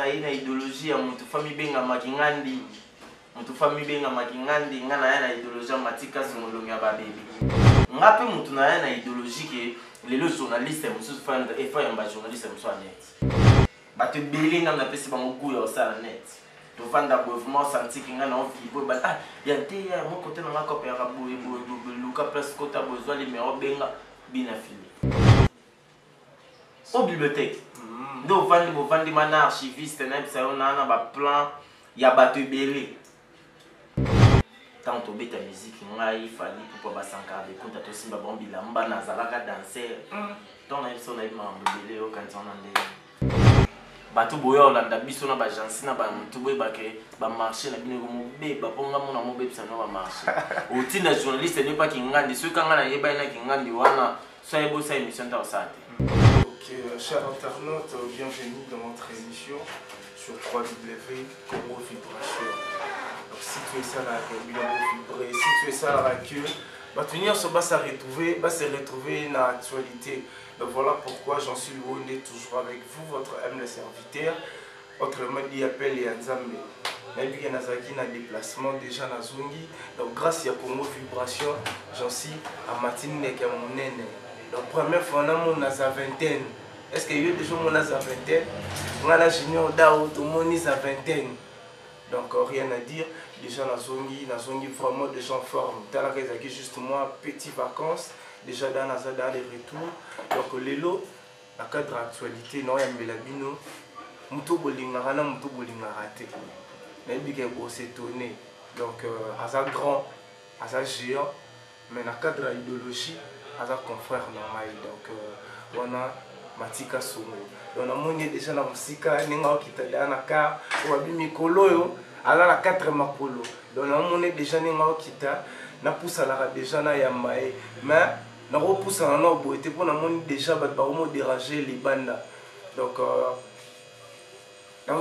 Ina idéologie ya mutu fami benga makingandi mutu fami benga makingandi nga na yana idéologie matika zimolongi ya babeli nga pe mutu na yana idéologie ke lelo journaliste mususu fanda efa ya ba journaliste musu net bato beli nga na pesi bango kuya osala net to fanda mouvement santi ki nga na ofi bo ba ah ya te ya mo côté na nga kopé ya boye luka place kota bozwa les meilleurs benga bina fili au bibliothèque ndo vandi mana archiviste na bisa na ba plan ya bato ebele tant to beta musique ngai fali pour ba sankarde konta to simba bon bilamba na zalaka danser donc na biso na imambo bele o kanti on ande bato boyo olanda biso na ba jansi na ba mutu boye bake ba marché na bino mo be ba ponga mona mo be bisa na ba marché otina journaliste ne pas kingandi so kanga na yeba na kingandi wana so ebo sa émission ta osate. Chers internautes, bienvenue dans notre émission sur 3W Congo Vibration. Donc, si tu es ça là, vibrer, si tu es ça là, que va tenir ce bas à retrouver, va se retrouver dans l'actualité. Donc voilà pourquoi j'en suis loin toujours avec vous, votre M le serviteur, autrement dit appel et Nzambe. Nabi Nazaki na déplacement déjà na Zungi. Donc grâce à Congo Vibration, j'en suis à Matine Nekamonene. Donc première fois on a sa vingtaine. Est-ce qu'il y a déjà mon âge à vingtaine? On a junior d'ao, tout le monde est à vingtaine. Donc rien à dire. Déjà la zongi vraiment des gens forment. Dans la raison qui juste moi petites vacances. Déjà dans les retours. Donc les lots, la cadre actualité, non il y a Melabino. Muto bolinga na muto bolinga raté. Mais bien que c'est tourné. Donc à ça grand, à ça géant. Mais la cadre idéologie, à ça confrère normal. Donc on a Matika Songo. On a moni déjà la musique, ninga kita dana ka, wabi mikolo yo, ala la 4 makolo. Donc on a moni déjà ninga kita, na poussa la déjà na yamae, mais na repoussa na no boete pour na moni déjà bat ba mo déranger les bandes. Donc na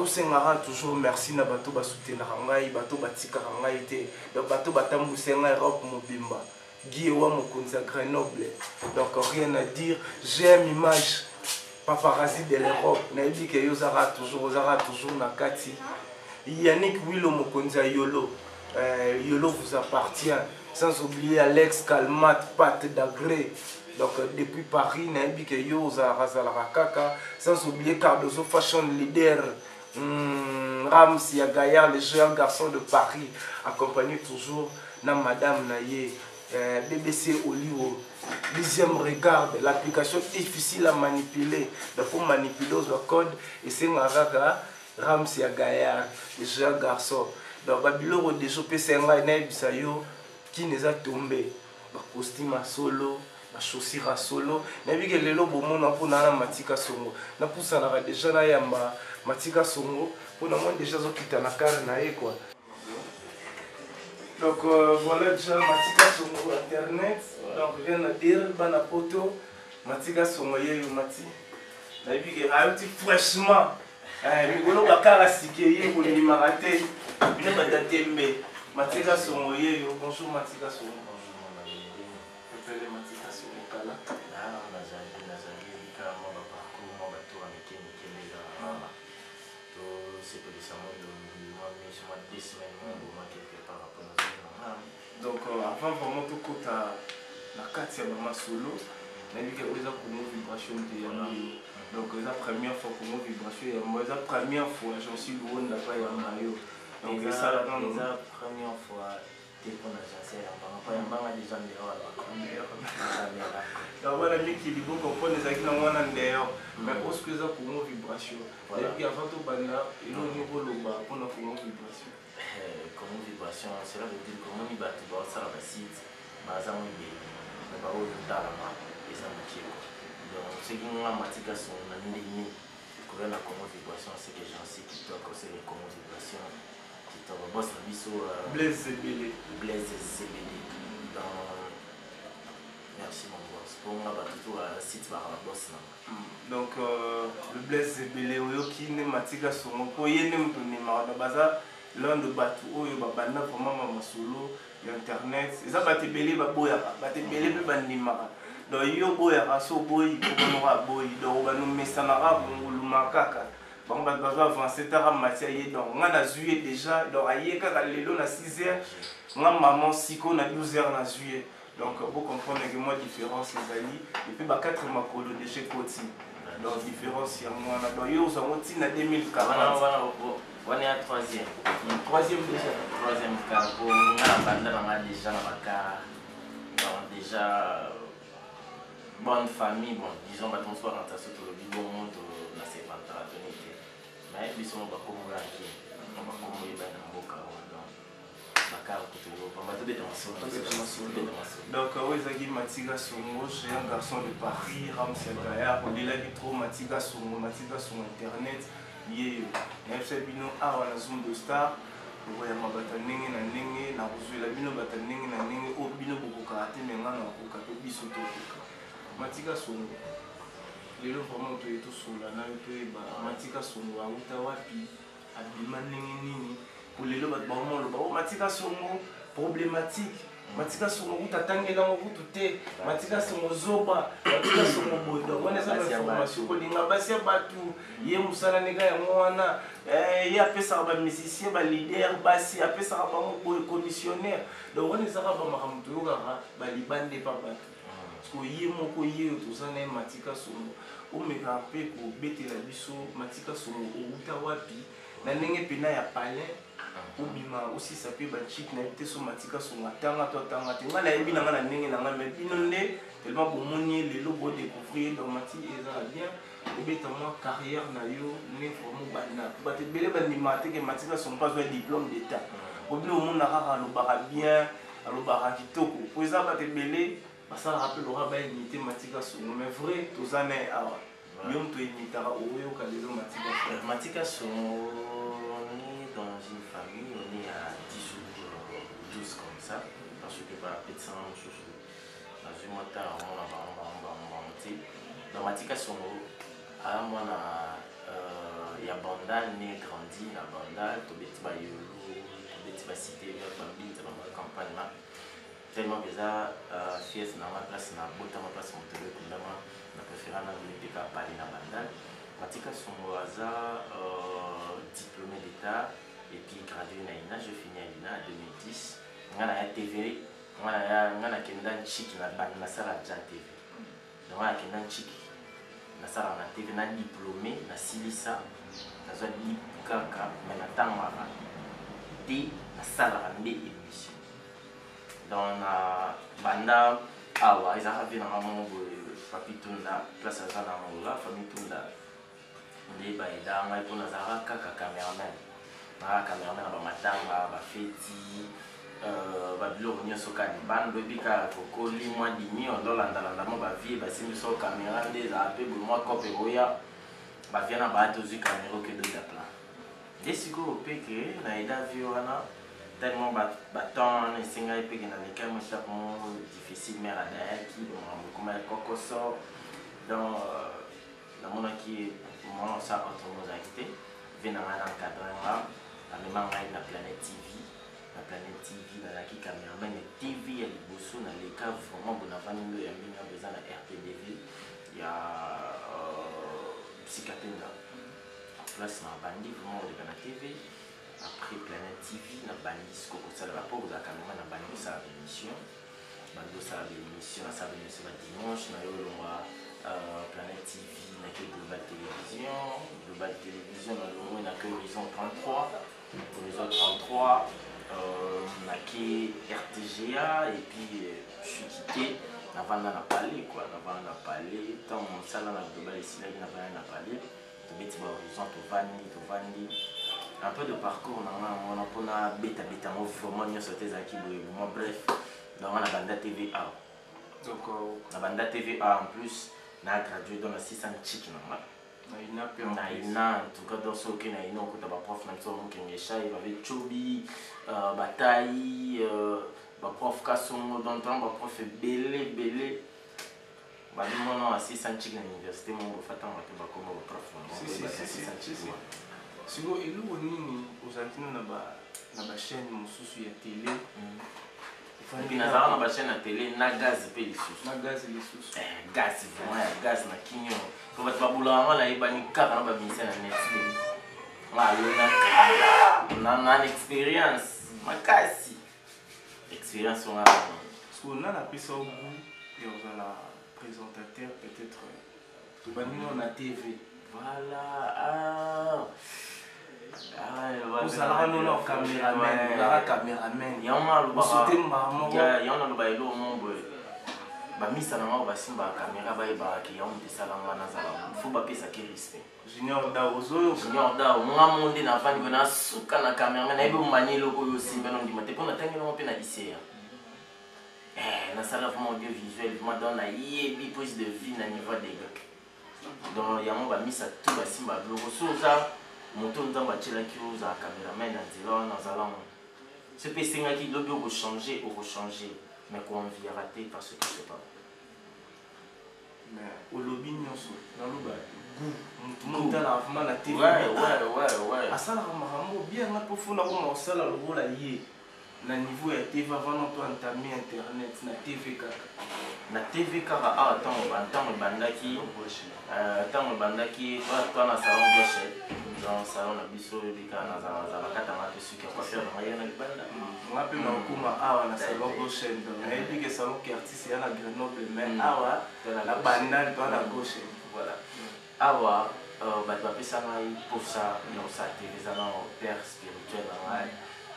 toujours merci na bato ba soutenir ngai, bato batika ngai te. Donc bato batambusa ngai Europe mobimba. Guiwa Mokonza Grenoble. Donc rien à dire, j'aime image paparazzi de l'Europe. Naïbi que Yozara toujours Nakati. Yannick Willow Mokonza Yolo. Yolo vous appartient. Sans oublier Alex Kalmat, Pat Dagré. Donc depuis Paris, Naïbi que Yozara Zalarakaka. Sans oublier Cardozo Fashion Leader. Ramsia Gaillard, le jeune garçon de Paris. Accompagné toujours na Madame Naye. BBC Olivo, 10e regard, l'application difficile à manipuler. Il faut manipuler le code et c'est un Ramsia Gaillard, le jeune garçon. Donc, Babylon a déjà fait un qui nous a tombé. Le costume à solo, la chaussure à solo. Nous avons vu que les lobes pour Matika Songo. Nous avons déjà Matika Songo pour nous déjà quitter la carne. Donc voilà déjà Matika Songo internet. Donc rien à dire, bana poto Matika Songo yeyo mati. Na bi ke ayoti fraîchement. Mikolo bakara sikeye ko ni marate. Bino batatembe. Matika Songo yeyo. Bonjour Matika Songo. Bonjour mon ami. Appelez Matika Songo kala. Ah on a zali ka mo ba parcours mo ba to amike lega. To c'est pour ça moi moi mais sur 10 semaines moi quelque part après. Donc avant vraiment tout côté la carte c'est vraiment solo. Mais que vous avez Congo Vibration de donc la première fois Congo Vibration moi la première fois j'en suis loin d'après ya mayo. Donc ça la première fois t'es pour l'agence par rapport à banga des gens dehors là. Donc voilà mais qui dit bon comprendre les acquis dans moi d'ailleurs mais parce que ça Congo Vibration et puis avant tout banda il au niveau loba pour la Congo Vibration. Congo Vibration, c'est là que dire comment il va te voir ça la site, baza mouillé, mais pas au talama et ça marche. Donc ce qui nous a Matika son année pour la Congo Vibration, c'est que j'en sais qui doit causer les Congo Vibration. boss na biso Blaise Zebele. Blaise Zebele dans merci mon boss pour moi tout site par boss na donc le Blaise Zebele oyoki ne matika songo po ye ne mutu ne ma baza l'un de batu oyo babanda vraiment masolo ya internet eza bate belé baboyaka bate belé pe bandimaka donc yo boyaka so boyi ko boyi donc ba no mesanaka bonguluma kaka bon ba bazo avancer tara matière ye donc nga na juillet déjà donc aye kaka lelo na 6h nga maman siko na 12h na juillet donc vous comprenez que moi différence ezali et puis ba 4 makolo de chez Koti donc différence ya moi na donc yo zango tina 2040 on est à troisième déjà troisième cas pour nga banda na déjà na baka donc déjà bonne famille bon disons ba ton soir en tasso tout le bon monde na c'est pas tonique mais ils sont pas comme là qui on va comme il va dans boka donc bakar tout le monde ba de donc oui zagi Matika Songo j'ai un garçon de Paris Ramsey Gaya on est là qui trop Matika Songo internet lié FC bino awa na Zoom de Star oya mabata ndenge na ndenge na kozwela bino bata ndenge na ndenge o bino bokoka te menga na koka to biso to Matika Songo lelo vraiment to eto sola na to ba Matika Songo auta wapi abima ndenge nini pour lelo ba vraiment lo ba Matika Songo problématique Matika Songo utatangela ngo kutute Matika Songo zoba Matika Songo bodo wana za information ko linga basi batu ye musala nega ya mwana ye apesa ba musicien ba leader basi apesa ba mo commissionnaire donc on ezaka ba makamto yoka ba libande pa batu ko ye moko ye tozana Matika Songo o meka pe ko betela biso Matika Songo uta wapi na ndenge pena ya palais ubima aussi ça peut ba chic na été so Matika Songo tanga to tanga te ngala yebi na ngala ndenge na ngala bino nde tellement bon monier les logo découvrir dans Mati eza bien obeta moi carrière na yo ne formo bana ba te belé ba nimate que Matika Songo pas un diplôme d'état obino mon na rara lo bara bien alo bara kitoko po eza ba te belé ba ça rappelle aura ba imiter Matika Songo mais vrai tozane awa yom to imitara oyo ka les Matika Songo dans une famille, on est à 10 jours, 12 comme ça, parce que par la petite dans une montée, on va monter. Dans Matika Songo, à moi, il y a Bandal, né grandi à Bandal, tu bêtis ba yolo, tu bêtis ba cité, la famille, tu vas campagne là. Tellement que ça, fies na ma place, na bota ma place, mon télé, comme d'abord, na préféré na bibliothèque à Paris na Bandal. Matika Songo, diplômé d'état. Et puis gradué na INA, je finis à INA en 2010. On a TV, on a Kendan Chik na Sala Jan TV. Donc on a Kendan Chik na Sala na TV na diplômé na Silisa, na Zwa Lipkaka, mais na Tamara. T na Sala Rande émission. Donc na Banda Awa, ils avaient na maman papi Tunda, place à Zana Moula, famille Tunda. On est baïda, on a pour Nazara Kaka cameraman. Na cameraman ba matanga ba feti ba biloko nyonso kani bando bika kokoli mwa dimi ondolanda mo ba vie ba simbi so caméra des ape bo mwa kope oya ba viana ba tozu caméra que de la plan desiko peke na ida viona tellement ba temps singa peke na leka mo chaque mo difficile mais ada ki mo comme kokoso dans la mona qui moi ça autre chose acté vena na encadrer la même en la Planète TV, la Planète TV, la qui caméraman et TV, il y a des bossons dans les cas vraiment bon avant nous il y a besoin de RPDV, il y a Psychapenda. Place dans Bandi vraiment de la TV. Après Planète TV, na Bandi Skoko ça va pas vous la caméraman na Bandi ça l'émission. Bandi ça l'émission, ça l'émission dimanche na yo Planète TV, na que Global Télévision, Global Télévision na le na que Horizon 33. Horizon 33, on a qui RTGA et puis je suis quitté avant d'en parler quoi, avant d'en parler, tant mon salon a global ici là, avant d'en parler, tu mets Horizon, tu vandi, un peu de parcours, on a bêta, vraiment bien sauté à qui moi bref, dans la bande TVA. Donc la bande TVA en plus, on a gradué dans la 600 chic naina en tout cas dans ce que naina on kuta ba prof na biso mokengesha il avait chobi bataille ba prof kasongo dans temps ba prof belé bali mona asi sanchik na université mon fata ma ba comme ba prof si siko ilo nini ozantino na ba chaîne mosusu ya télé puis nazala na ba chaîne na télé na gaz pe lisusu gaz vraiment gaz na kinyo pour bato babulaka nga nayebani kaka na bamise na net na expérience makasi expérience onga na napesa obu ya ozala présentateur peut-être tobanino na TV voilà ozalaka nona caméraman yango naloba elo mombo bamisa nango basimbaka caméra bayebakaki yango moto esalanga nazala fo bapesaki respect junior dao nga monde navandi ko nasuka na caméra nayebi omanye eloko oyo osimba nondima te mpo natangi nango mpe na lycée nasala vraiment audiovisuel vraiment donc nayebi prise de vie na niveau dega donc yango bamisa tu basimba biloko so oza moto nzambe atielaki ozala caméraman na nzela wana nazalango so mpe esengaki lobi okochange mais koenviera te parce que c'est pas mais olobi nyonso naloba mutala vraiment na TV asalaka makambo bien na mpo fona koma osala lokola ye na niveau ya TV avant to entame internet na TV kaka awa ntango ebandaki twana salon gauche dans salon na biso ebika nazala katanga te suki coiffeur na ye na libanda nga mpe nakokoma awa na salon gauche nayebi ke salon ki artiste ya na Grenoble mais awa na bandali to na gauche voilà awa bato bapesa ngai mposa nyonso ya TV eza na père spirituel na ngai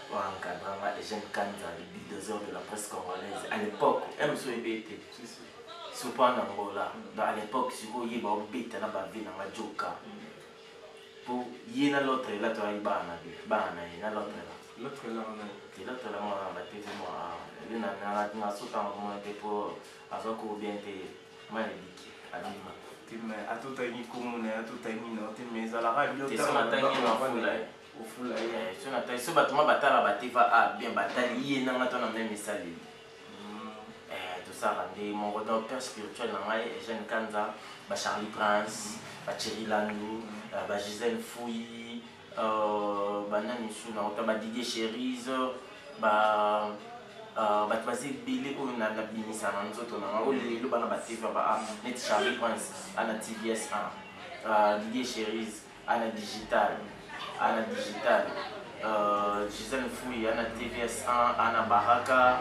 encadrement des jeunes Kanza, les bulldozers de la presse congolaise. À l'époque, MSOEBT, c'est pas en Angola. À l'époque, si vous avez un bête, vous avez un joka. Pour y a l'autre là, tu as un bana, l'autre là, on a battu moi. Il y a un sautant pour avoir bien été malédique. Mais à tout à l'heure, comme on est à tout à l'heure, mais à la radio, tu so bato batala bateva bien batali ye nanga to na même esaleli tosala nde moko donc père spirituel na ngai Eugène Kanza ba Charlie Prince ba Thierry Landou ba Gisèle Fouyi banani su na ota ba Didier Cherise bato baza ebele oyo na bimisa na nzoto na ngai oyo lelo bana bateva neti Charlie Prince ana TVS 1 Didier Cherise ana digital Gisèle Fouyi ana TVS 1 ana Baraka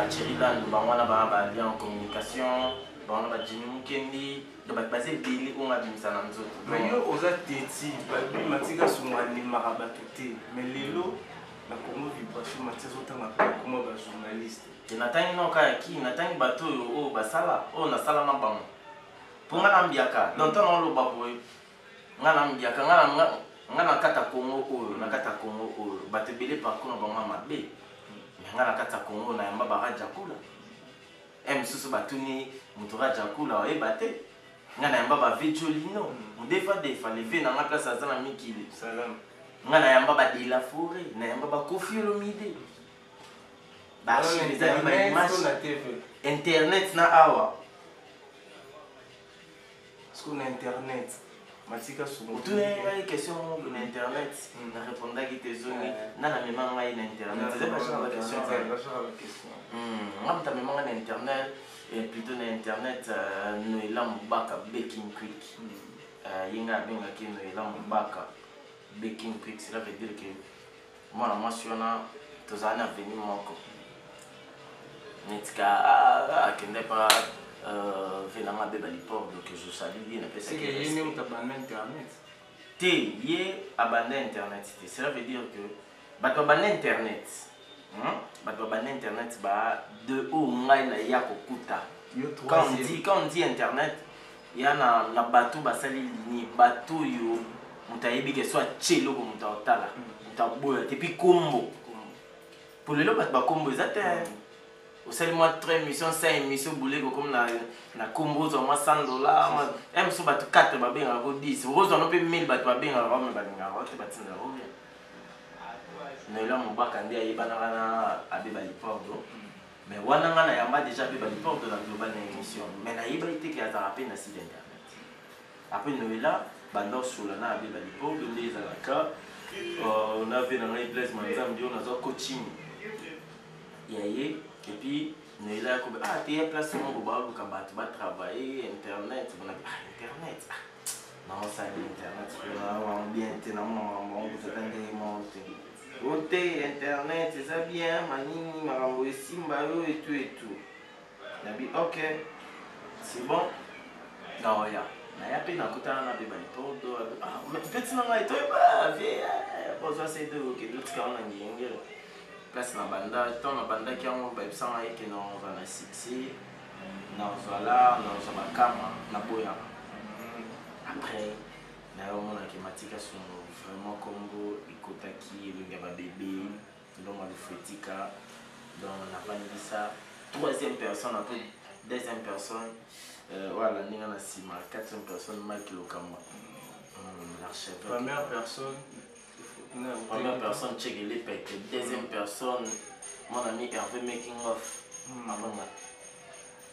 Thierry Landou bangwana ba lien en communication bangwana ba Jimmy Mukendi donc bato ebele oyo ngabimisa na nzoto mais yo oza teti babi matika sunga limaka bato te mais lelo na Congo Vibration matia azotanga mpe koma bajournaliste natangi noka yaki natangi bato oyo basala oyo nasala na bango mpo nga nambiaka donc ntango oloba boye nga nambiaka nga nakata Congo oyo bato ebele parcours na bango mabe mais nga nakata Congo nayamba barajakula mosusu batuni moto rajakula oyeba te nga nayamba bavedjolino defa leve na nga place aza na mikili nga nayamba badela fore nayamba bakofi olomide baarchive ezali baimage internet na awa na internet matika sungu otuna ngai question moko na internet na répondaki te zongi nga namema ngai na internet eza bachaka baquestion nga moto amema ngai na internet plutôt na internet Noela Mubaka Baking Quick ye nga abengaki Noela Mubaka Baking Quick cela veut dire que mwana mwasi wana tozala na avenir moko netika akende pa venanga beba lipor donc je salue bien après ça ye abanda internet te cela veut dire que bato abanda internet ba de o ngai na ya kokuta quand on dit internet ya na bato basali ligne bato yo moto ayebi ke so atie eloko moto aotala moto aboya te puis kombo pour lelo bato bakombo eza te osali mwa 3 émissions 5 émissions boulé comme na combo za mwa $100 même so bato 4 babenga ko 10 ozo no pe 1000 bato babenga ko me balinga ko te batinda ko bien Noëlla Mobaka ndi ayebana kana abeba lipordo mais wana ngana yamba déjà abeba lipordo na global na émission mais na yeba ite ki azara pe na site internet après Noëlla bando sula na abeba lipordo ndi ezalaka on avait dans les Blaise Manzambi on a zo coaching yaye et puis Noëlla ko t'es place mon ba ko bato ba travailler internet on a internet non ça internet on bien tena on vous attendez monter Ote internet c'est ça bien manini marambo simba yo et tout nabi ok c'est bon non ya na ya pe na kota na be bali todo mais petit na ngai to ba vie bon ça c'est de ok d'autres quand on ngengelo place na banda ton na banda ki on ba sanga yeke non va na sixi na voilà na za bakama na boya après na on a thématique sur vraiment Congo Ikotaki le gaba bébé donc on le fétika donc on a pas dit ça troisième personne après deuxième personne voilà ninga na sima quatrième personne Mike Lokamba l'archevêque première personne Tchegele Pete deuxième personne mon ami Hervé Making of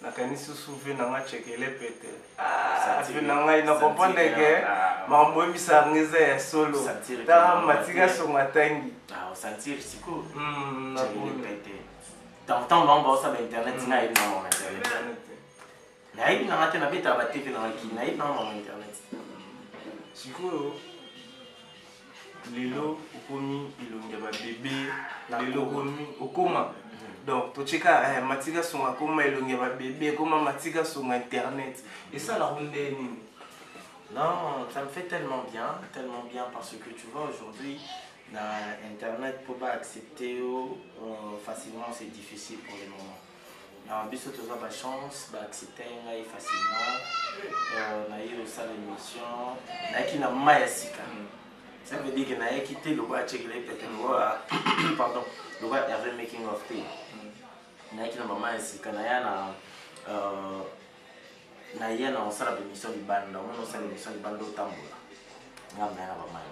nakanisi souve nanga Tchegele Pete afi nanga ina comprendre que mambo bisa ngeza ya solo ta matika songa tangi sentir siko Tchegele Pete tant mambo ça internet na ina mo internet na ina ngate na beta ba TV na ki na ina mo internet siko lelo okomi ilonga ba bébé lelo okomi okoma donc tu cheka matika songa koma ilonga ba bébé koma matika songa internet et ça la ronde nini. Non, ça me fait tellement bien parce que tu vois aujourd'hui internet pour pas accepter facilement c'est difficile pour le moment. En plus tu as la chance d'accepter facilement on a eu aussi l'émission na qui na mayasika. Ça veut dire que na quitté le roi Tchegele Pete pardon le roi Hervé Making of Tea na qui na mayasika na yana na yana on sala l'émission du banda on sala l'émission du banda tambola ngamba yana ba mai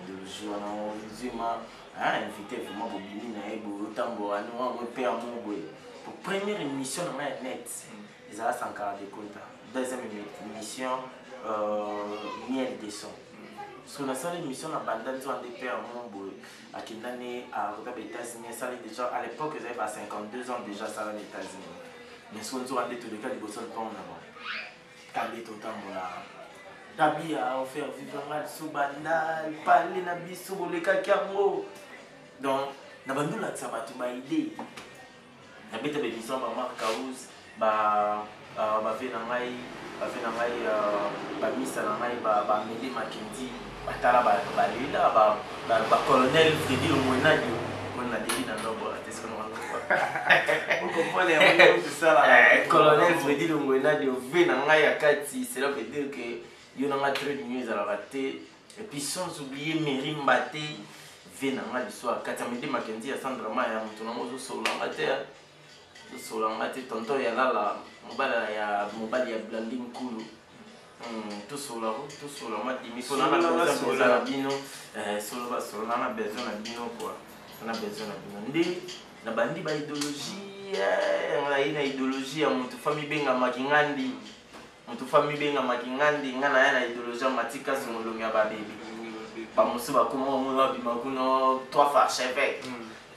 idéologie on zima invité vraiment bobini na ebo tambola ni on pe amour pour première émission na net ils a 140 de compta deuxième émission miel des sons parce que dans l'émission na banda ils ont des pères amour à kindane à aux États-Unis ça déjà à l'époque ils avaient 52 ans déjà ça aux États-Unis. Mais si on dit que tous les cas, ils ne sont pas en avant. Quand ils sont en avant, Tabia a offert vivre mal sous bandal, parler na biso les cas qui ont donc, na bandu la tsabatu ba idée. Na beta be mission ba Marc Kaouz, ba fait na ngai, ba misa na ngai ba Meli Makendi, ba tala ba lila ba colonel Freddy Lomwenadi, on a dit dans l'ombre à Tesson. Vous comprenez c'est ça là. Colonel Freddy Lomwenadi ve na ngai akati, cela veut dire que yo na nga très news à la raté et puis sans oublier Meri Mbate ve na nga biso akati Meli Makendi ya Sandra Maya mutu na mozo solo ngate tonto ya lala mobala ya Blanding Kulu tout solo ma dimi solo na bino solo na besoin na bino quoi on a besoin na bino ndi na bandi ba idéologie na idéologie ya mutu famille benga makingandi mutu famille benga makingandi ngana ya na idéologie matika zongolonga ya babebe ba musu ba kuma mo bima kuno trois archevêques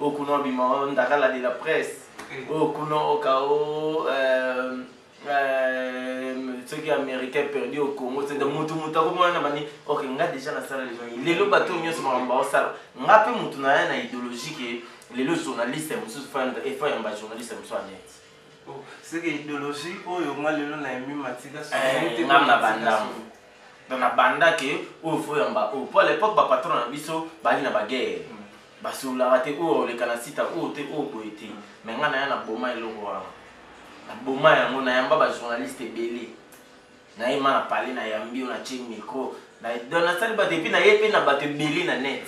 okuno bima ndakala de la presse okuno okao ceux qui américains perdu au Congo c'est de mutu comme na bani OK nga déjà na sala les lelo bato nyoso mamba osala nga pe mutu na ya na idéologie que les journalistes musu fan et fa yamba journaliste musu net c'est que idéologie oyo nga lelo na emi matika so na banda dans la banda que o fo yamba o pour l'époque ba patron na biso bali na ba guerre baso la raté o le kanasita o te o boité mais nga na ya na boma eloko wa na boma yango na yamba ba journaliste belé na ima na parler na yambi na check micro na dona sali ba depuis na yepe na ba te belé na net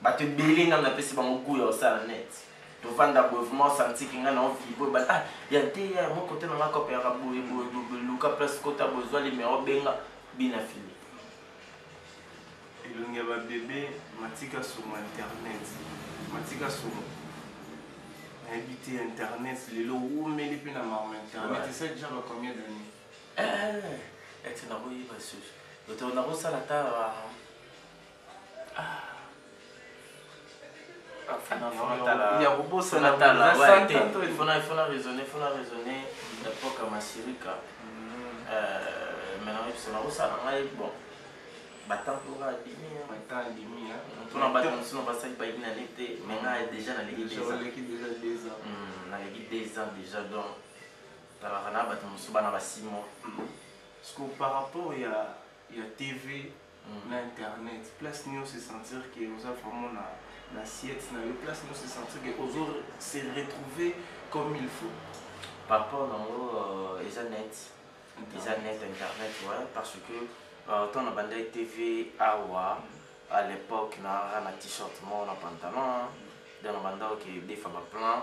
bato belé na pesi bango kuya osala net tovanda boye vraiment senti que nga na vibre ba ah ya te ya mon côté na nga kopera boye luka place kota besoin les meilleurs benga bina fili elongi ba bébé matika sur internet matika sur habiter internet lelo umeli pe na marme internet et ça déjà va combien d'années tu n'as pas eu pas sûr on a reçu la ta il y a robot ça il faut raisonner l'époque à Massirika maintenant c'est la rosa bon battant pour la demi pour la battre sinon va ça pas une année maintenant déjà dans l'équipe déjà 2 ans déjà donc dans la rana battre musu bana ba 6 mois parce que par rapport il y a TV na internet place nous se sentir que nous avons vraiment l'assiette na le place nous se sentir que aux autres se retrouver comme il faut par rapport à net internet ouais parce que ton abandé TV awa à l'époque na un t-shirt mon pantalon dans le banda qui des fois plein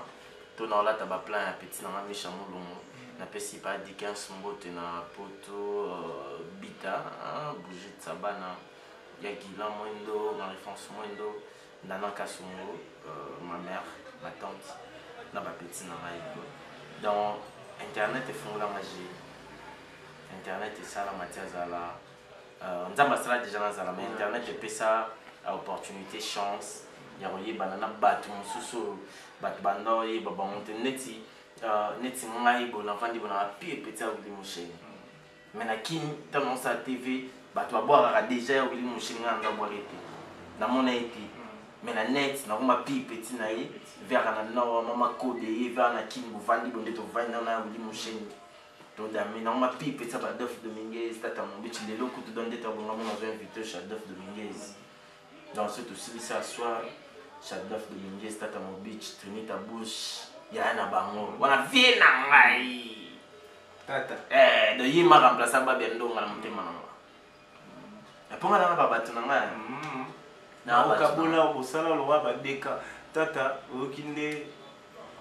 ton là tu as plein petit na méchant long na pesi pas 15 mbote na poto bita bouger de sabana ya gila moindo na référence moindo nana kasongo ma mère ma tante na ba petit na mai donc internet est fond la magie internet est ça la matière zala nzamba sala déjà na zala mais internet est ça opportunité chance ya royer banana batu mususu bat bando e baba monte neti ngai bona vandi bona pire petit à Willy Moucheni mais na kin tellement ça TV batu boire déjà Willy Moucheni nganda boire na mon été mais na net na ma pire petit na ye vers na no mama code e vers na kin vandi bonde to vandi na Willy Moucheni to da mais na ma pire petit ba Def Dominguez tata mon bitch les locaux to donner ta bonga mon invité chez Def Dominguez dans ce tout si ça soit chez Def Dominguez tata mon bitch tenir ta bouche yana bango wana vie na ngai tata de yima remplacer ba bendo ngala mutema na nga ponga na ba batu na ngai na okabola bosala lo ba deka tata okinde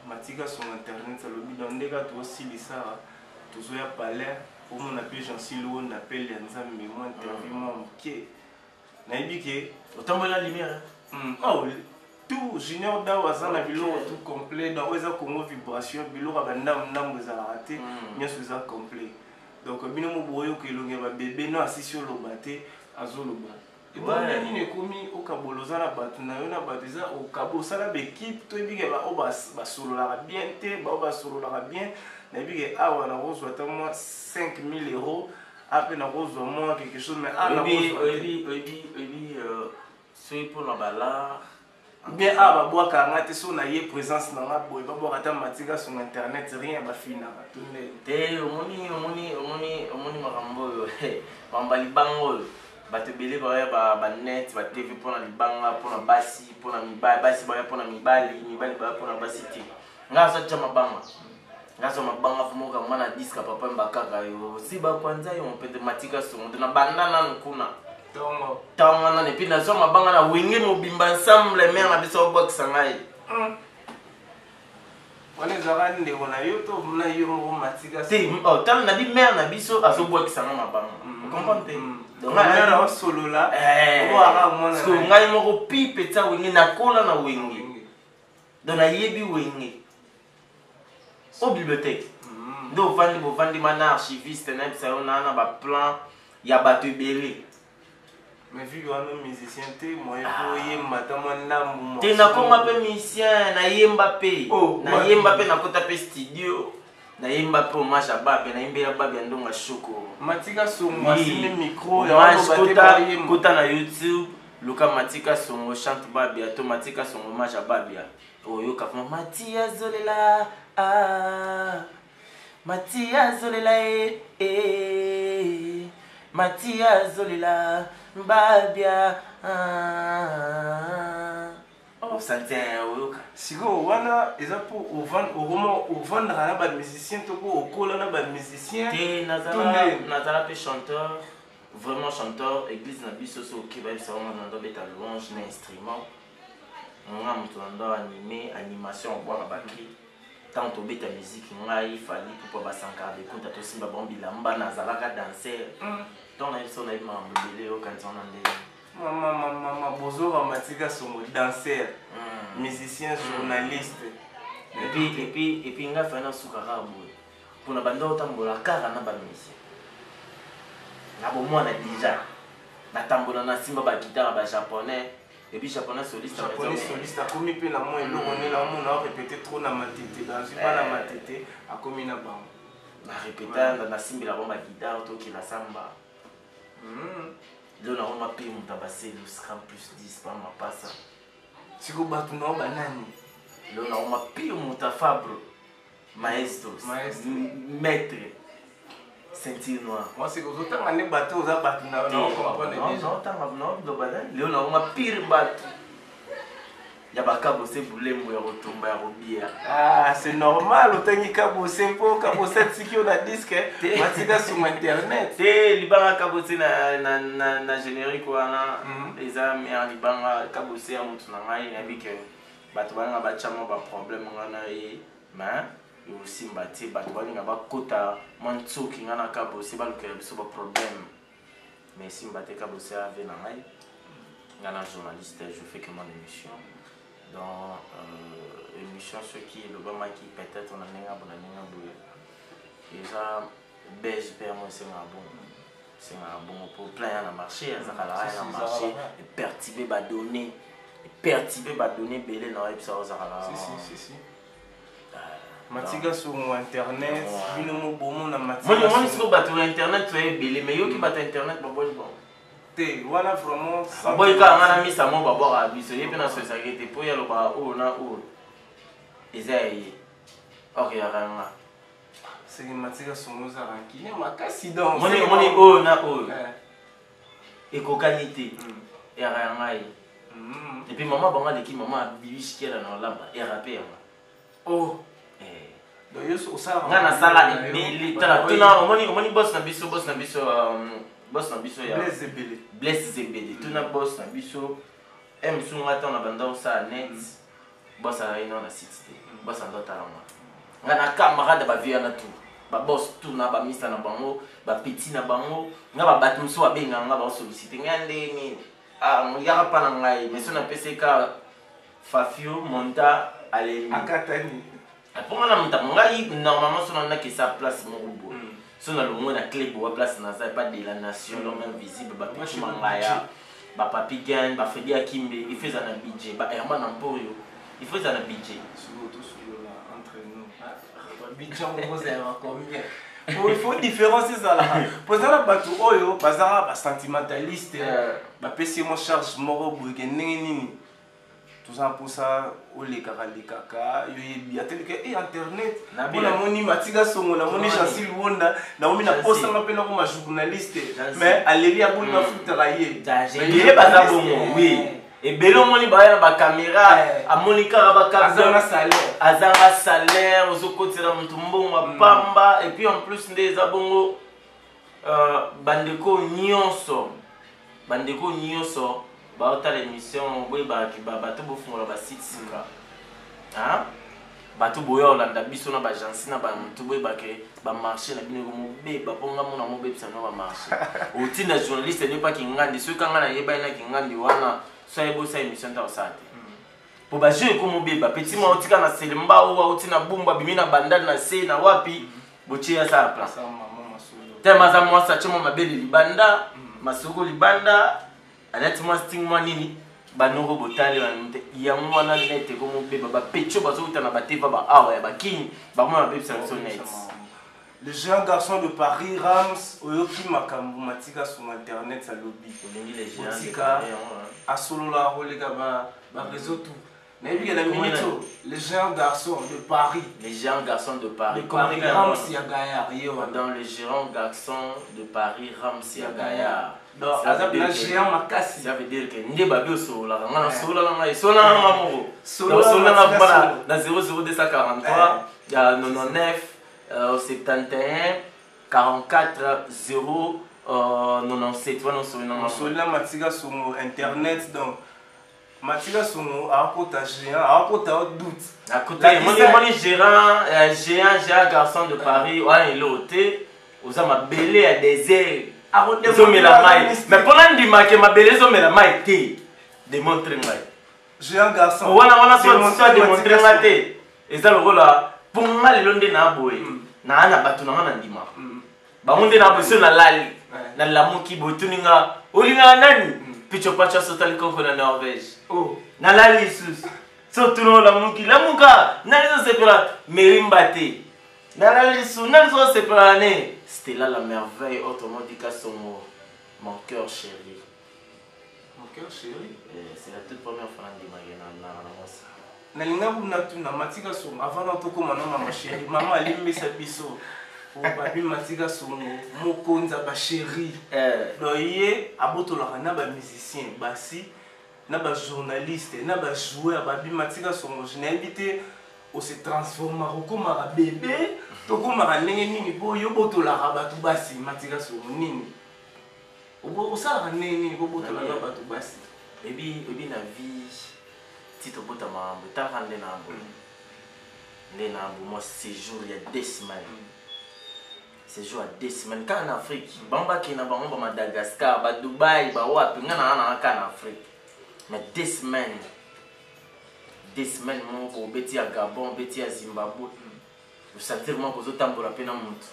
matika sur internet alobi dans ndeka to silisa tozo ya palais au mon appel Jean Silo on appelle les nzambe moi interview moi ok na ibike otambola lumière oh tout junior da wazana biloko tout complet dans oza Congo vibration biloko bandam ndambo za raté nyoso za complet donc bino mo boyo ke longe ba bébé no asisi olobate azoloba et bon ni ne komi okaboloza na batu na yo na batiza okabosala l'équipe to bige ba obas basolola bien te ba basolola bien na bige awa na rozwa ta moi 5000 € après na rozwa moi quelque chose mais à la c'est pour la bala bien aba boaka ngate so na ye présence na nga boy ba boka ta matika sur internet rien ba fina tunne te omoni makambo bamba libango bato belé ba net ba TV pour na libanga pour na basi pour na mibali basi ba pour na mibali ba pour na basi ti ngaso cha mabanga ngaso mabanga fumoka mwana diska papa mbakaka yo si ba kwanza yo mpende matika so na bandana nkuna Tango na nepi na so mabanga na wenge mobimba ensemble mère na biso box ngai. Wana zara ndeko na yo to na yo matika. Si tant na bi mère na biso aso box ngai mabanga. Vous comprenez? Donc mère na solo là. O ara mona. Parce que ngai moko pipe ta wenge na kola na wenge. Donc na yebi wenge. Au bibliothèque. Do vandi mana archiviste na bisa na ba plan ya bato ebele. Mais vu que musicien te moi yemba ta mwana mu te na konga pe musicien na yemba pe na kota pe studio na yemba pe hommage à Babe na imbela Babe ndonga shoko matika songo asime micro ya kota na YouTube luka matika songo chante Babe automatika songo hommage à Babe oyo ka Matia Zolela Matia Zolela Matia Zolela Babia oh santé oyoka siko wana eza pour au vendre na ba musicien to ko okola na ba musicien te nazala pe chanteur vraiment chanteur église na biso so ki ba ça on a dans beta louange na instrument nga moto na ndo animé animation obwaka bakri tant tobeta musique ngai fali pour basankara bekunta tosimba bango bilamba nazalaka danser tant na biso nayebi makambo ebele oyo kanti wana ndenge mama bozora Matika Songo danseur musicien journaliste et puis nga fana sukaka boye mpona banda otambola kaka na bamusicien na bomwana déjà natambola nasimba bagitare bajaponais et puis japonais soliste akomi mpe na mwa eloko nela omona arépété trop na matete bazwi bana matete akomi na bango narépéta nasimbela bango bagitare tokela samba lelo nango mape moto abaselu scram plus 10 pa mapasa siko bato nao banani lelo nango mape moto afabre maestro maître ceinture noire moi c'est que ozotanga ne bato oza bato na comprendre déjà otanga no biloba lelo nango mapire bato ya bakabose bulembo ya kotumba ya kobia c'est normal otangi kabose mpo kabose atiki na disque Matika sur internet te libanga kabose na générique wana eza mer libanga kabose ya motu na ngai nayebi ke bato balinga batiama baproblème ngana ye mais yosimba te bato balinga bakota mwa ntsoki nga na kabose balukela biso baproblème mais simba te kabose ave na ngai nga na journaliste je fais que mon émission dans émission ce qui le bama qui peut-être on a nenga boye déjà beige permo c'est un bon pour plein na marché ça la na marché et perturber ba donner belé na web ça ça si Matika sur internet bino mo bomo na Matika moi sur bateau internet tu es belé mais yo qui bat internet ba bon te wana vraiment boy ka ngana misa mo ba bora biso yepe na so sakete po ya lo ba o na o ezai ok ya ranga c'est Matika Songo za rankine makasi donc moni o na o éco-qualité ya ranga et puis maman banga de qui maman bibish kela na lamba et rapper oh donc yo so ça ngana sala ebeli tala tuna moni boss na biso ya Blaise Zebele tuna boss na biso sunga ta na banda osa net boss a ino na site boss ando talama ngana camarade ba via na tout ba boss tout na ba misa na bango ba petit na bango nga ba batu so abenga nga ba solliciter ngande ni ngaka pa na ngai mais na PCK Fafio Monta ale akatani pour na monta ngai normalement son na que sa place mon groupe so na le na club wa place na ça pas de la nation l'homme invisible ba pichu mangaya ba papi gang ba Fedi Akimbe il fait un budget ba Herman Amporio il fait un budget sur entre nous budget on vous a combien il faut différencier ça là pour ça la batu oyo bazara ba sentimentaliste ba pesi mo charge moro boye nini tout ça pour ça ole kaka yo yebi atelika internet na moni Matika Songo na moni Chancy Luonda na moni na posta mapena ko ma journaliste mais aleli ya boni na futera ye ye baza bongo oui et belo moni ba ya ba caméra a monika ba capteur azanga salaire ozokotela mutu mbongo pamba et puis en plus ndeza bongo bandeko nyonso baota l'émission boy ba bato bofungola ba site sika bato boya olanda biso na ba agence na ba mutu boy ba ke ba marché na bino mo be ba ponga mona mo be pisa no ba marché otina journaliste ne pas ki ngandi so kanga na yeba na ki ngandi wana so yebo sa émission ta osate po ba jeu ko mo be ba petit mo otika na selemba o otina bumba bimina bandal na se na wapi bochia sa place tema za mo sa chemo mabeli libanda masuko libanda alati moi sting moi nini banoko botali banute ya mwana net ko mo beba ba pecho bazokuta na bateva ba awa ya bakini ba mwana bebisa so net le jeune garçon de Paris Rams oyoki makambo Matika sur internet sa lobby les gens a solo la rolega ba réseau tout nayebi la minute les jeunes garçons de Paris Rams ya Gaillard dans les gérants garçons de Paris Rams ya Gaillard donc azabla géant makasi ça veut dire que ndé babio sola ngana sola nga sola nga moko sola nga bana na 00243 ya 99 71 44 0 97 voilà sola Matika sur internet donc Matika Songo a côté géant, a côté doute. À côté, mon géant garçon de Paris, ouais, il est ôté. Vous avez ma belé à des airs. Ils ont mis la maille. Mais pendant que ma belé, ils ont mis la maille. Démontrer moi. Géant garçon. On a soit démontrer ma thé. Et ça le rôle là. Pour moi, les longs na boy. Na ana batu na ana ndima. Ba monde na besoin na lali. Na lamu ki botuninga. Olinga nani? Picho pacha sotali kongo na Norvège. Oh. Na lali sus. Surtout la muki. La muka. Nani so sepela merimbate. Na lali sus. Nani so sepela ne. C'était là la merveille. Autrement dit qu'à son mot. Mon cœur chéri. Mon cœur chéri. C'est la toute première fois que je dis ça. Nalinga na Matika Songo avant na toko mana mama chéri. Maman alimisa biso. Babi Matika Songo mokonza ba chéri. Doye abotola na ba musicien basi na ba journaliste na ba joueur babi Matika Songo. Je n'ai invité au se transformer comme un bébé. Toko mara ndenge nini bo yo botola batu basi Matika Songo nini. Au ça nini bo botola batu basi. Ebi na vie tito bota mambo ta rande na mbo. Ndena moi séjour il y a 2 semaines. Séjour à 2 semaines quand en Afrique, bamba ki na bango ba Madagascar, ba Dubai, ba wapi ngana na en Afrique. Mais 2 semaines. 2 semaines mon ko beti à Gabon, beti à Zimbabwe. Vous sentir moi ko zotambola pena muntu.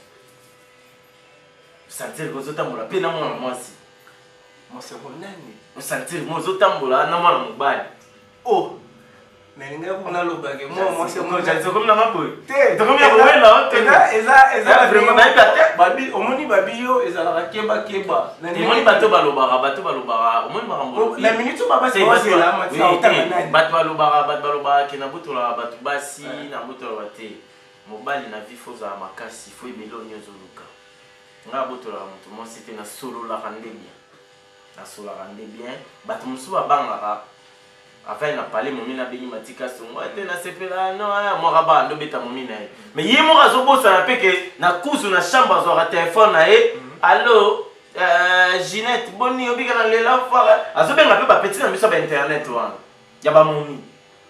Vous sentir ko zotambola pena moi si. Moi c'est mon nani. Vous sentir moi zotambola na mwana mobali. Oh. Mais ninga kuna lobage moi c'est mon nani. Comme na maboy. Te. To comme ya boy là. Eza vraiment na ipate. Babi omoni babi yo ezala keba. Omoni bato balobara. Omoni marambo. La minute baba c'est là matia otanga nani. Bato balobara ke na butola bato basi na butola bate. Mobali na vie faut za makasi, faut ebelo nyozo luka. Nga butola mutu mo c'était na solo la rande bien. Na solo la rande bien. Bato musu babanga afin na parler momi na bengi Matika Songo ete na sepela non moi raba ndo beta momi na. Mais ye mo razo bosa na peke na kuzu na chambre zo ra téléphone na e. Allô Ginette boni obika na lela fara. Azo benga pe ba petit na miso ba internet wana. Ya ba momi.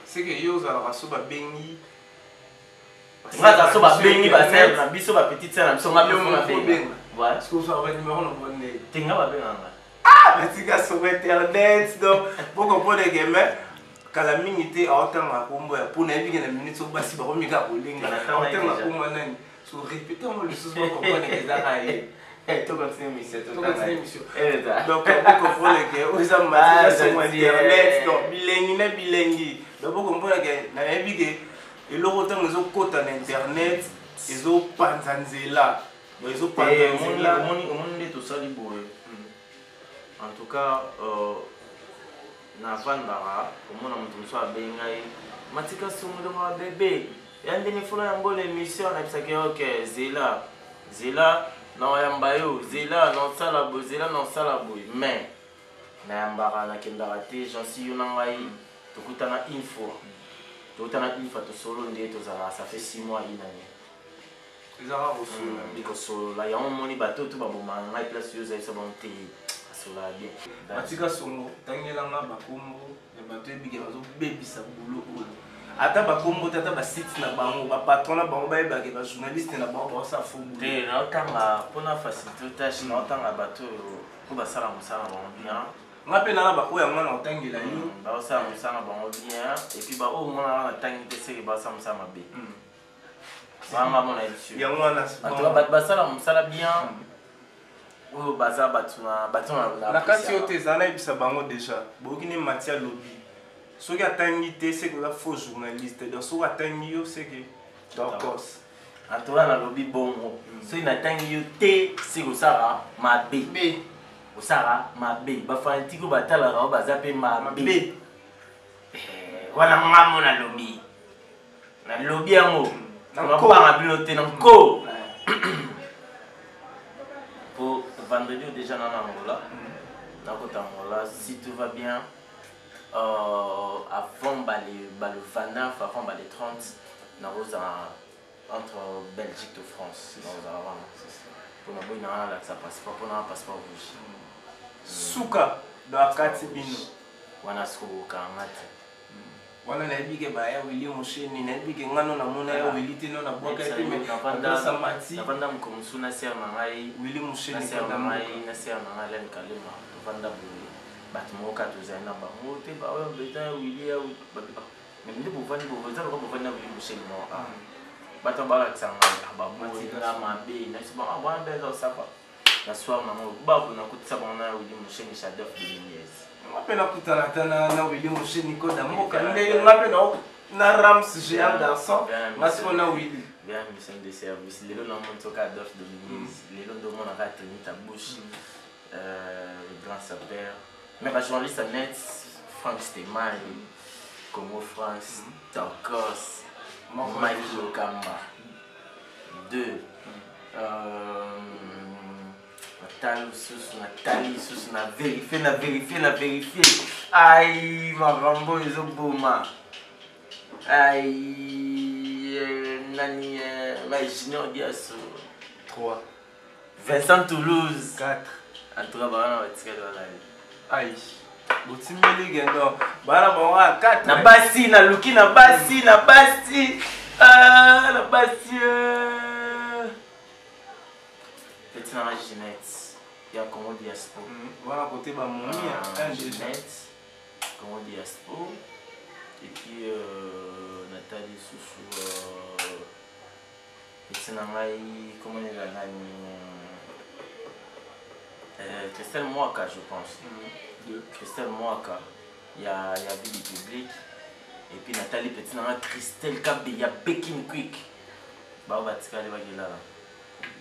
C'est que yo za la so ba bengi. Nga so ba bengi ba sel na biso ba petite sel na biso nga pe na bengi. Voilà. Est-ce que vous avez numéro na bonne. Tinga ba benga. Ah, Matika sur internet donc pour comprendre les gamins kala mingi a autant ma combo pour na biga na minute so basi ba komi ka bolinga autant ma combo nani so répéter moi le sous pour comprendre les arabe to continue mission donc pour comprendre les gars aux hommes Matika sur internet donc bilengi donc pour comprendre que na biga et le autant les autres na internet les autres panzanzela les autres panzanzela on est tout ça libre. En tout cas, na vandara, comme on a montré ça à Bengaï, Matika Songo de bébé. Il y a une fois une bonne émission, on a dit que ok, Zela, non yambayo, Zela, non salabo, Zela, non salabo. Mais, na yambara na kendarate, j'en suis une envahi. Tu coûtes une fois. Tu coûtes une fois, tu solo ndé, ça fait 6 mois une année. Ils ont reçu. Because là, il y a un moni bateau, tout va bon, mais place où ils sont montés. Matika Songo tangela nga bakombo ya bato ebike bazo bebisa boulot oyo ata bakombo tata ba site na bango ba patron na bango ba ebake ba journaliste na bango ba sa fubu te na otanga pona facilité tâche na otanga bato ko basala musala bango bien nga pe na ba oya mwana otangela yo ba osala musala bango bien et puis ba o mwana na tangi te seke ba osala musala mabe vraiment mon avis ya mwana bato basala musala bien. Oh, baza batuna la kati yote zana ibisa bango déjà bokini Matia lobby soki atangi te c'est que la faux journaliste donc soki atangi yo c'est que d'accord atola na lobby bongo soki na tangi yo te c'est que ça mabe osara mabe ba fantiko batala ra baza pe mabe wana ngamo na lobby yango na ba bilote na ko pour vendredi déjà dans Angola. Si tout va bien, avant le 29, avant les 30, nous entre Belgique et France. Pour nous, ça passe pas pour un passeport rouge. Souka, dans la carte bino. wana siko kangate wana na bige ba ya Willy Musheni na bige ngano na mona ya Willy tino na boka ete me na mati napanda mkomsuna sia mangai Willy Musheni sia mangai na sia mangai len kalema napanda bu batmoka tuzana ba mote ba wa beta Willy ya mais ndi buvani buvani ko buvani na Willy Musheni no bato ba la tsanga ba mati na mabe na siba abana beza usapa na soir na mo ba ko na kutsa bana Willy Musheni chef de lumière ngapena kutana na Willy Musheni ko da mboka nde ngapena na Rams géant garçon ngasipo na Willy bien mission de service lelo na monto ka d'offre de ministre lelo ndo mona ka tenir ta bouche le grand sapeur mais ba journaliste net Franck Stemai Congo France Tokos Mike Lokamba 2 Nathalie sous na vérifier aïe Marambo ezoboma aïe nani Junior Diasso 3 Vincent Toulouse 4 en tout cas bana batika de la aïe botimeli gendo bana ba 4 na basi na luki na basi ah na basi petit na Ginette ya Congo Diaspora voilà côté ba momia Ginette Congo Diaspora et puis Nathalie Soussou petit na ngai comment elle a nani Christelle Mwaka je pense Christelle Mwaka il y a Billy Public et puis Nathalie petit na Christelle Kabe il y a Pekin Quick ba batika le bagela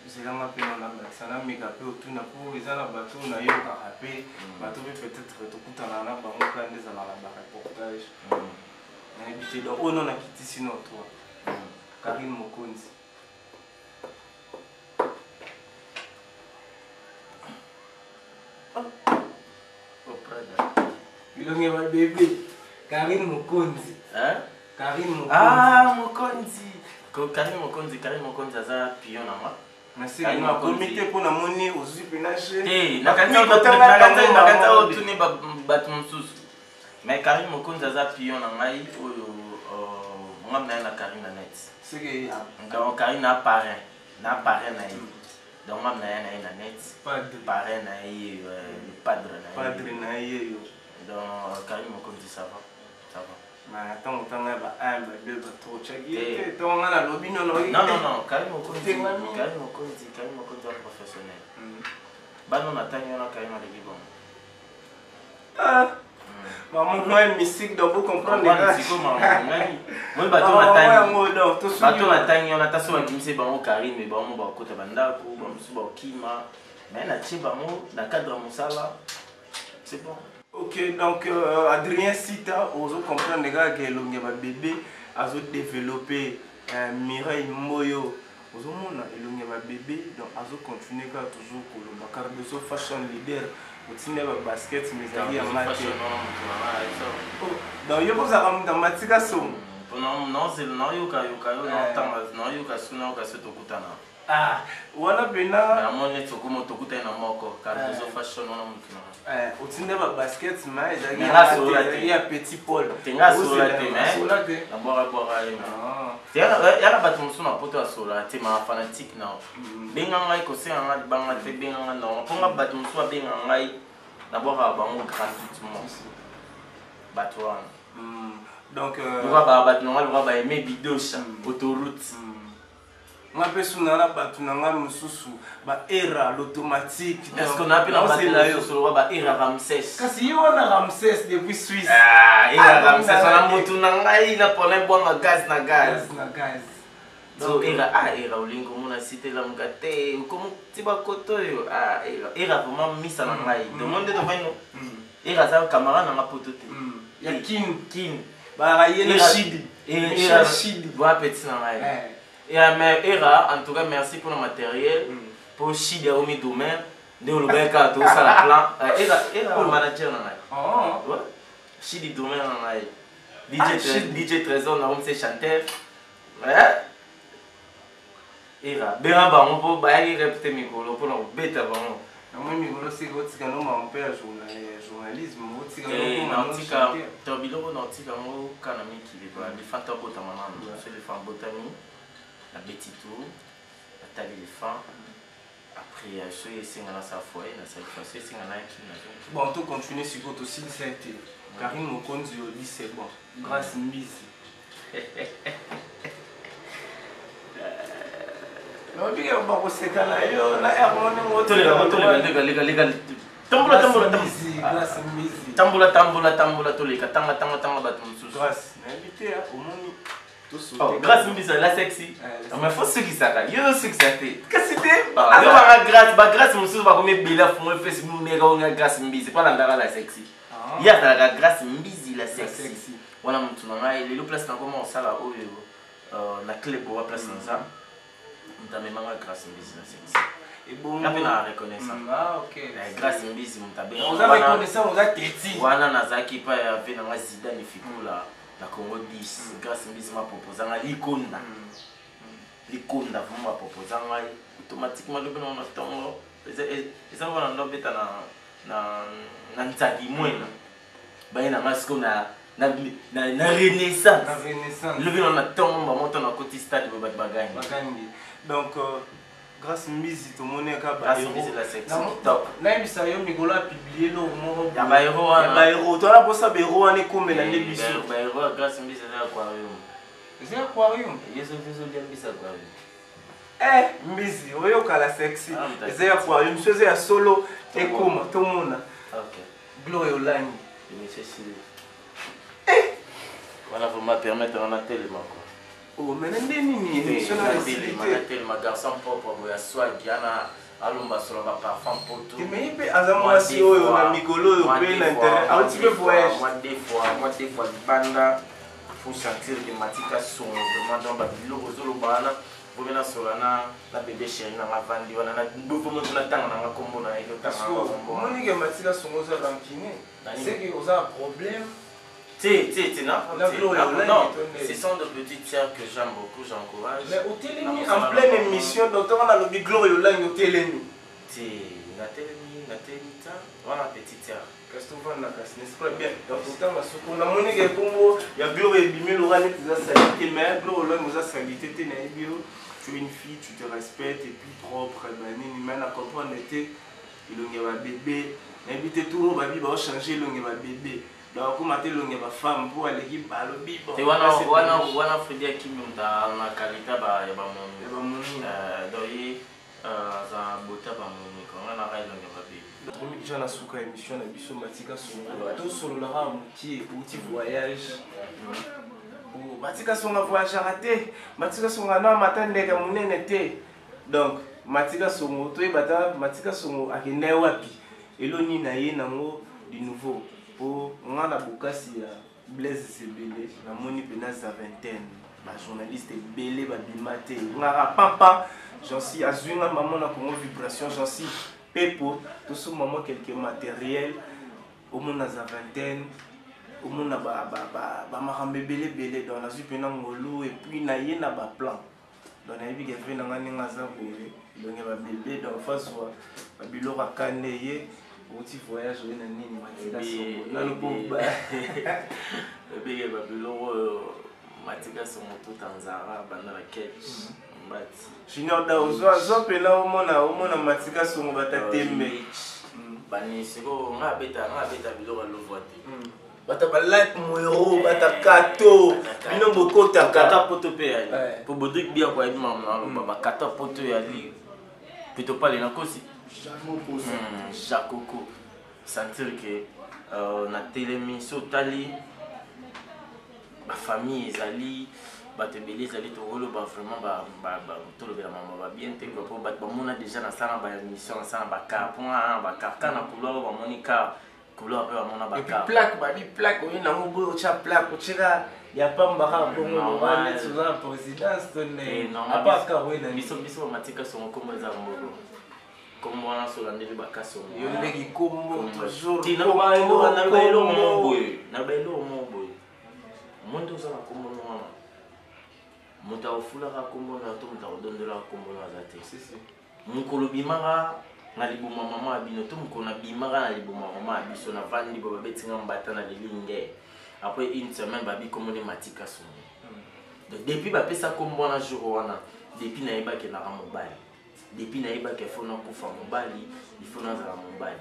zelanga pe na sana meka pe otuna po ezala bato na yo ka pe bato pe peut-être tokutana na bango ka ndeza na ba reportage na habité donc ono na kitisi no toi Karine Mokonzi bilonge ba bébé Karine Mokonzi hein Karine Mokonzi ah Mokonzi Karine Mokonzi aza pion na ma merci na comité pour na moni ozu pinache na kanta otuni bato mosusu mais Karine Mokonzi aza pion na ngai oyo ngam na na Karine na net c'est que donc Karine na parrain na ye donc ngam na net parrain na ye padre na ye donc Karine Mokonzi ça va mais tant ba ba deux ba trop chaki tant na lobi non Karine Mokonzi professionnel bano na tanyo na Karine na libon maman moi mystique donc vous comprendre moi bato na tanyo na taso ba kimse bango Karine mais bango ba kota bandako ba musu ba kima mais na tie bango na cadre musala c'est bon. Ok, donc Adrien Sita, vous comprenez que l'on a bébé a développé Mireille Moyo. Vous avez un bébé, donc a continué toujours pour le Bakar de so fashion leader. Vous avez un basket, mais il y a un match. Donc vous avez un matika son. Non, c'est non yuka ah, wana pena na mone tokumo tokuta na moko car zo fashion wana mukina otinde ba basket ma ezaki ya petit Paul tenga sola te mais na bora ya ba tumsu na poto sola te ma fanatique na benga ngai ko se nga banga te benga na ponga ba tumsu benga ngai na bora bango gratuitement batwana donc ba nonga ba aimer bidocha autoroute nga pesu na batu na nga mususu ba era l'automatique est-ce qu'on a pu la battre sur ba era Ramsès kasi yo na Ramsès depuis Suisse era Ramsès na mutu na ngai na pole bonga gaz so era olingo mona cité la mukate comme tiba koto yo era vraiment misa na ngai demande to vaino era za camarade na poto te ya kin ba yene Shidi era Shidi va petit na ngai. Mais Era, en tout cas, merci pour le matériel. Pour Chidi au domaine, de l'Oubeka, tout ça, la plan. Era, le manager, ouais. Chidi domaine, DJ Trésor, on sait chanter. Ouais. Era, Bera, on peut bailler répéter micro, pour nous bêter avant. Moi, je sais que c'est un journalisme. Nautica, Tobilo, Nautica, Kanami qui est les fantômes botamana, c'est les femmes botami, la bétito, la taille des femmes. Après, ceux qui sont dans sa foi, dans sa foi, ceux qui sont dans la qui. Bon, on peut continuer sur votre aussi, c'était Karim Mokonzi au dit c'est bon. Grâce Mbisi. Non, puis on va passer quand là, la harmonie, on Tambula, toleka, tanga, batumsu. Grâce, invité au monde. Grâce Mbisi, la sexy. Mais faut ceux qui savent, yo ceux qui savent. Qu'est-ce que c'était? Grâce Mbisi, va comme bela fond Facebook, nega on grâce Mbisi, pas la sexy. Il y a la grâce Mbisi la sexy. Voilà mon tour là, et le place na comment ça là na clé pour place dans ça. On t'a même grâce Mbisi la sexy. Et bon, on a reconnaissance. Ah OK. Grâce Mbisi on t'a bien. On a reconnaissance, on a téti. Wana nazaki pa ya ve na Zidane Fikula. La Congo 10, grâce Mbisi m'a proposé un likonda. Likonda m'a proposé un automatiquement le bon on attend. Et ça va dans beta na nzaki moina. Ba ina masiko na renaissance. La renaissance. Le bon on attend on va monter na côté stade ba bagani. Donc grâce Mbisi tout monde est capable. Grâce Mbisi la sexe. Top. Na bisa yo Migolo a publié le mot. Ya ba héros. Ya ba héros. Toi là pour ça héros on est comme la l'émission. Ba héros grâce Mbisi c'est aquarium. C'est aquarium. Yeso bien bisa aquarium. Mbisi, oyo kala sexy. C'est aquarium, c'est ya solo et comme tout le monde. OK. Gloire Olangi. Monsieur Sylvie. Voilà, vous me permettez on a tellement quoi. Oh, mais nini tellement garçon propre ya swag yana alomba solo ba parfum poto. Mais il azamo asi oyo na Migolo yo pe l'intérêt. Un petit peu voyage. Moi des fois banda faut sentir que matika son demandant ba biloko zolo bana. Vous venez sur la bébé chérie na vandi wana na boufo mo na tanga na kombo na ilo tanga. Moi ni que matika son oza rankine. C'est que oza un problème. Non, ce sont de petites pierres que j'aime beaucoup, j'encourage. Mais au Télémi, en pleine émission, docteur, on a le Gloire Olangi au Télémi. La Télémi, on a petite pierre. Qu'est-ce que vous faites, n'est-ce pas bien? Donc, autant, on a monné que il y a Gloire et Bimé, l'oral, tu as salité, mais Gloire Olangi, tu as salité, tu es une fille, tu te respectes, et puis propre, mais la comprendre, il y a un bébé, invité tout le monde, il va changer, il y a un bébé. Donc, comment tu as une femme pour aller à l'objet? Tu vois, Frédéric Akimi, on a qualité, il y a mon doyer, ça beauté, on a raison de baby. Je suis sur la émission, je suis sur Matika Songo. Tout sur le rang, petit voyage. Matika Songo voyage raté. Matika Songo non matin ndeka munene te. Donc, Matika Songo, tu es bata, Matika Songo akende wapi. Eloni na ye nango du nouveau. Pour moi, la bokasi ya Blaise Sebele, la moni penas à vingtaine, la journaliste est belé, la bimate, ngara papa, j'en suis azunga maman na Congo vibration, j'en suis pepo, tout ce moment quelques matériels, au monde à vingtaine, au monde ba marambe belé dans la zupe na ngolo et puis na ye na ba plan. Dans la vie que fait na ngani ngaza boye, donc ba bébé dans face wa ba bilora kaneye. Un petit voyage au Nani, Matika son tout en Zara, la catch. Junior Daozo, Zopela, au monde, Matika son batatembe. Banisiko, on a bêta, biloko à l'ouvre. Batabalak, Moiro, Batakato, Binomoko, Kata Potopé, pour Bodrick bien quoi, maman, Kata Poto et Ali. Plutôt pas les nakosi. Jakoko. Sentir que na Télémi, Sotali, ma famille, Ezali, Batebele, Ezali, Togolo, vraiment, tout le maman va bien, on a déjà dans sa mission, dans sa car, pour un car, quand on a couleur, on a couleur, on a car. Plaque, on a un beau plaque, il n'y a pas de pour on est sur la présidence, non, pas car, oui, ils sont Matika sont comme les amoureux. Comme on a sur la neve bakaso. Il y a des comme toujours. Tu n'as pas eu le mon boy. N'a pas eu le mon boy. Mon dos à la combo. Mon ta au foulard à combo na tout, mon ta au don de la combo na zate. Mon colobimara na libuma mama abino to mukona bimaka na libuma mama abiso na vandi bo babetinga mbata na lilinge après une semaine babi komone matika songo donc depuis bapesa kombo na jour wana depuis na yeba ke na mobali depuis na yeba ke fona kufa mobali il faut na za mobali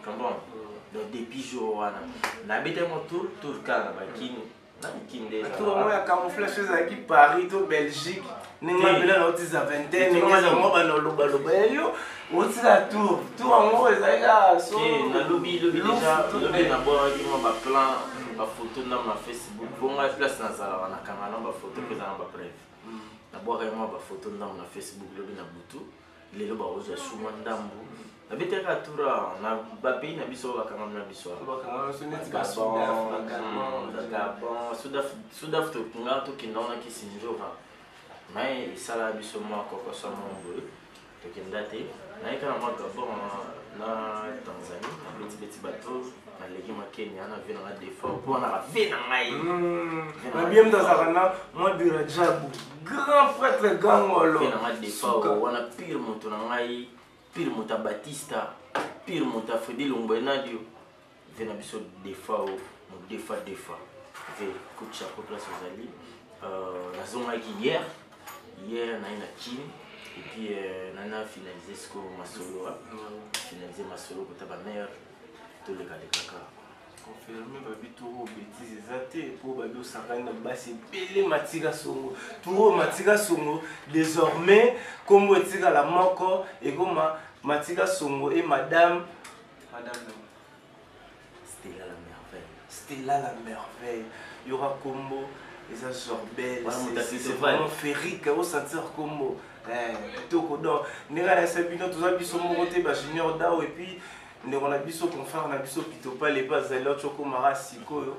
comprends donc depuis jour wana na bete mo tour kana bakini na kinde tout le monde a camouflage chez qui Paris to Belgique ninga bila na otiza vingtaine ninga mo ba no loba yo otiza tour amour ezaka so na lobby déjà lobby na bo ki mo ba plan ba photo na Facebook bonga place na sala na kanga na ba photo pesa na ba preuve na bo ka mo ba photo na Facebook lobby na butu lelo ba oza shuma ndambu na beteka tura na ba pays na biso ba kanga na biso ba kanga so neti ba Sudaf to kunga to kinona ki sinjova mais sala biso mo ko so mo to kindate na ikana mo Gabon na Tanzanie na petit bateau na legi ma Kenya na vina na défaut pour na vina ngai na bien dans arana mo bira jabu grand prêtre gangolo vina na défaut wana pire moto na ngai pire moto Batista pire moto Fredi Lombenadio vina biso défaut mo défaut ve coup de chapeau place aux alliés la zone hier na ina Chine et puis nana finalisé ce que masolo finalisé masolo pour ta mère tout le cas de kaka confirmé babi tout bêtise exacté pour babi osakana basi belé matika songo tout matika songo désormais comme etika la moko et comme matika songo et madame Stella la merveille. Il y aura combo, les Azorbel, c'est vraiment féerique, au sentir combo. Toko donc, nous avons sabino tous les biso monté junior dao et puis nous avons biso confrère, on a biso pitopa les bases de l'autre choko mara siko.